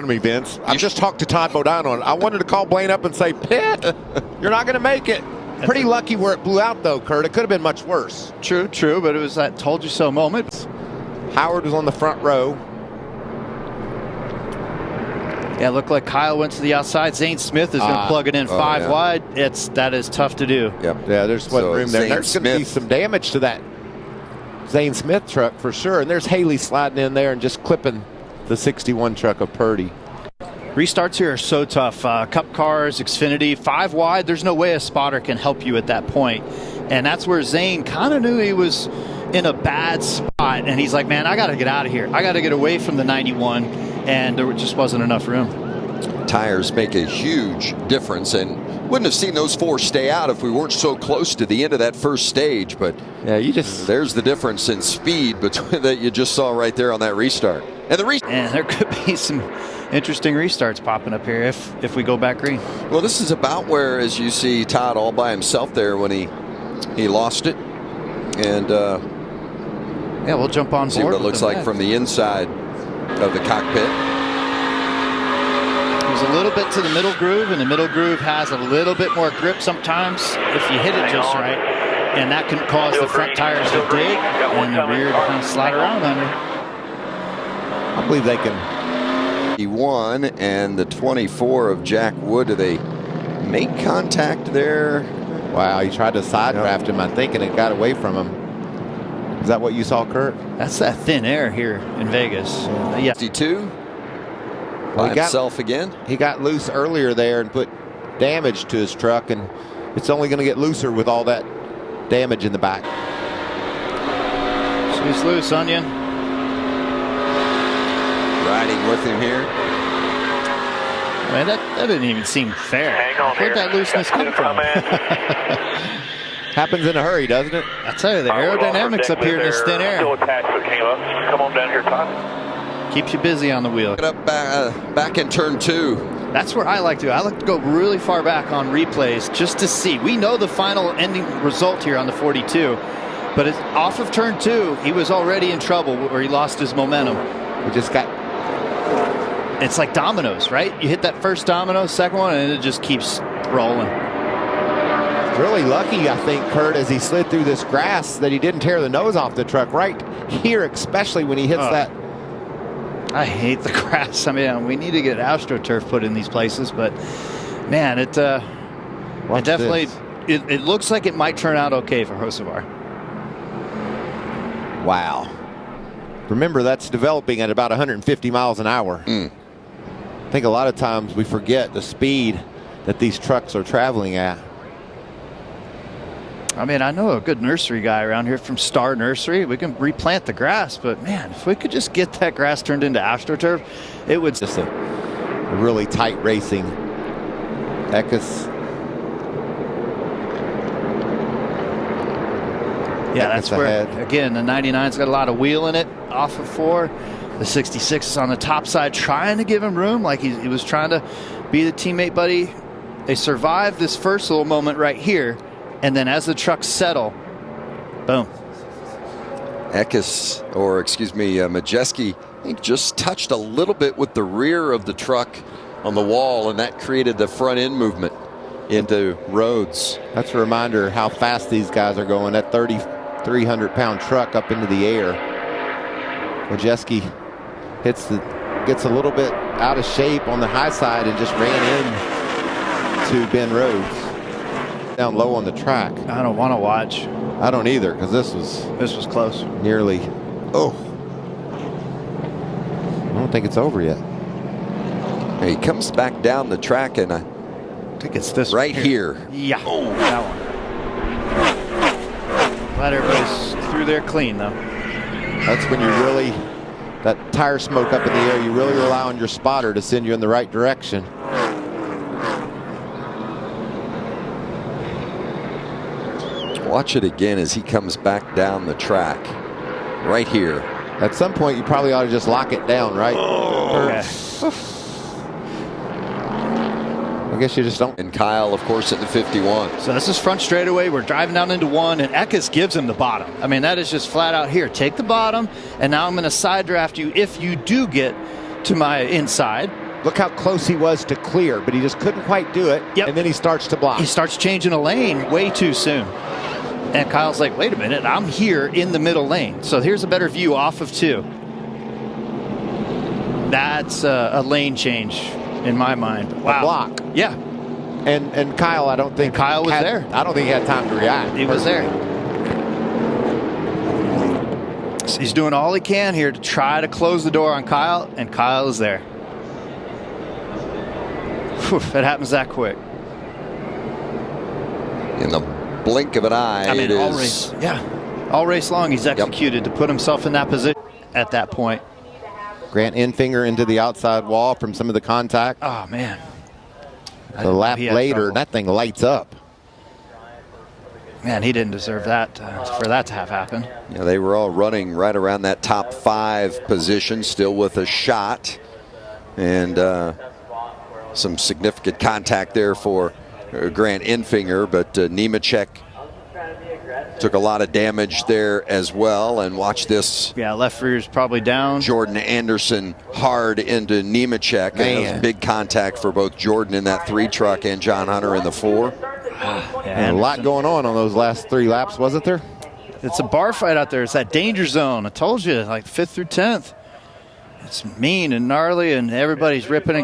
of me, Vince. I just talked to Todd Bodine on it. I wanted to call Blaine up and say, Pitt, you're not going to make it. Pretty lucky where it blew out, though, Kurt. It could have been much worse. True, but it was that told you so moment. Howard was on the front row. Yeah, it looked like Kyle went to the outside. Zane Smith is going to plug it in five wide. That is tough to do. Yep. Yeah, there's one room there. There's going to be some damage to that Zane Smith truck for sure. And there's Haley sliding in there and just clipping the 61 truck of Purdy. Restarts here are so tough. Cup cars, Xfinity, 5 wide. There's no way a spotter can help you at that point. And that's where Zane kind of knew he was in a bad spot. And he's like, man, I got to get out of here. I got to get away from the 91. And there just wasn't enough room. Tires make a huge difference, and wouldn't have seen those 4 stay out if we weren't so close to the end of that first stage. But yeah, there's the difference in speed between that you just saw right there on that restart. And there could be some interesting restarts popping up here if we go back green. Well, this is about where, as you see, Todd all by himself there when he lost it. And yeah, we'll jump on board. See what it looks like from the inside of the cockpit. There's a little bit to the middle groove, and the middle groove has a little bit more grip sometimes if you hit it just right, and that can cause the front tires to dig and the rear to kind of slide around under. I believe they can. He won, and the 24 of Jack Wood. Do they make contact there? Wow, he tried to side draft him, I think, and it got away from him. Is that what you saw, Kurt? That's that thin air here in Vegas. Yeah. 52. By himself again. He got loose earlier there and put damage to his truck, and it's only going to get looser with all that damage in the back. She's loose, Onion. Riding with him here. Man, that didn't even seem fair. Where'd that looseness come from? Happens in a hurry, doesn't it? I tell you, the aerodynamics up here in this thin air. Come on down here, Todd. Keeps you busy on the wheel. Get up back in turn 2. That's where I like to. I like to go really far back on replays just to see. We know the final ending result here on the 42, but it's off of turn 2. He was already in trouble where he lost his momentum. We just got. It's like dominoes, right? You hit that first domino, second one, and it just keeps rolling. Really lucky, I think, Kurt, as he slid through this grass that he didn't tear the nose off the truck right here, especially when he hits that. I hate the grass. I mean, we need to get AstroTurf put in these places, but man, it definitely it looks like it might turn out okay for Hocevar. Wow. Remember, that's developing at about 150 miles an hour. I think a lot of times we forget the speed that these trucks are traveling at. I mean, I know a good nursery guy around here from Star Nursery. We can replant the grass, but man, if we could just get that grass turned into AstroTurf, it would just a really tight racing. Eckes. Yeah, that's where, again, the 99's got a lot of wheel in it off of 4. The 66 is on the top side trying to give him room, like he was trying to be the teammate buddy. They survived this first little moment right here. And then as the trucks settle, boom. Eckes, or excuse me, Majeski, I think just touched a little bit with the rear of the truck on the wall, and that created the front end movement into Rhodes. That's a reminder how fast these guys are going. That 3,300-pound truck up into the air. Majeski gets a little bit out of shape on the high side and just ran into Ben Rhodes. Down low on the track. I don't want to watch. I don't either, because this was close. Nearly. Oh. I don't think it's over yet. He comes back down the track, and I think it's this right here. Yeah. Oh, that one. Glad everybody's through there clean, though. That's when you really, that tire smoke up in the air, you really rely on your spotter to send you in the right direction. Watch it again as he comes back down the track. Right here. At some point, you probably ought to just lock it down, right? Okay. I guess you just don't. And Kyle, of course, at the 51. So this is front straightaway. We're driving down into 1, and Eckes gives him the bottom. I mean, that is just flat out here. Take the bottom, and now I'm going to side draft you if you do get to my inside. Look how close he was to clear, but he just couldn't quite do it. Yep. And then he starts to block. He starts changing a lane way too soon. And Kyle's like, wait a minute, I'm here in the middle lane. So here's a better view off of 2. That's a lane change in my mind. Wow. A block. Yeah. And Kyle, I don't think Kyle was there. I don't think he had time to react. He was there. So he's doing all he can here to try to close the door on Kyle, and Kyle is there. Whew, it happens that quick. In the blink of an eye, I mean, it all is. race, yeah, all race long he's executed to put himself in that position at that point. Grant Enfinger into the outside wall from some of the contact. Oh man! The lap later, that thing lights up. Man, he didn't deserve that for that to have happened. Yeah, they were all running right around that top 5 position, still with a shot, and some significant contact there for Grant Enfinger, but Nemechek took a lot of damage there as well. And watch this. Yeah, left rear's probably down. Jordan Anderson hard into Nemechek. And it was big contact for both Jordan in that 3 truck and John Hunter in the 4. Yeah, a lot going on those last 3 laps, wasn't there? It's a bar fight out there. It's that danger zone. I told you, like 5th through 10th. It's mean and gnarly, and everybody's ripping and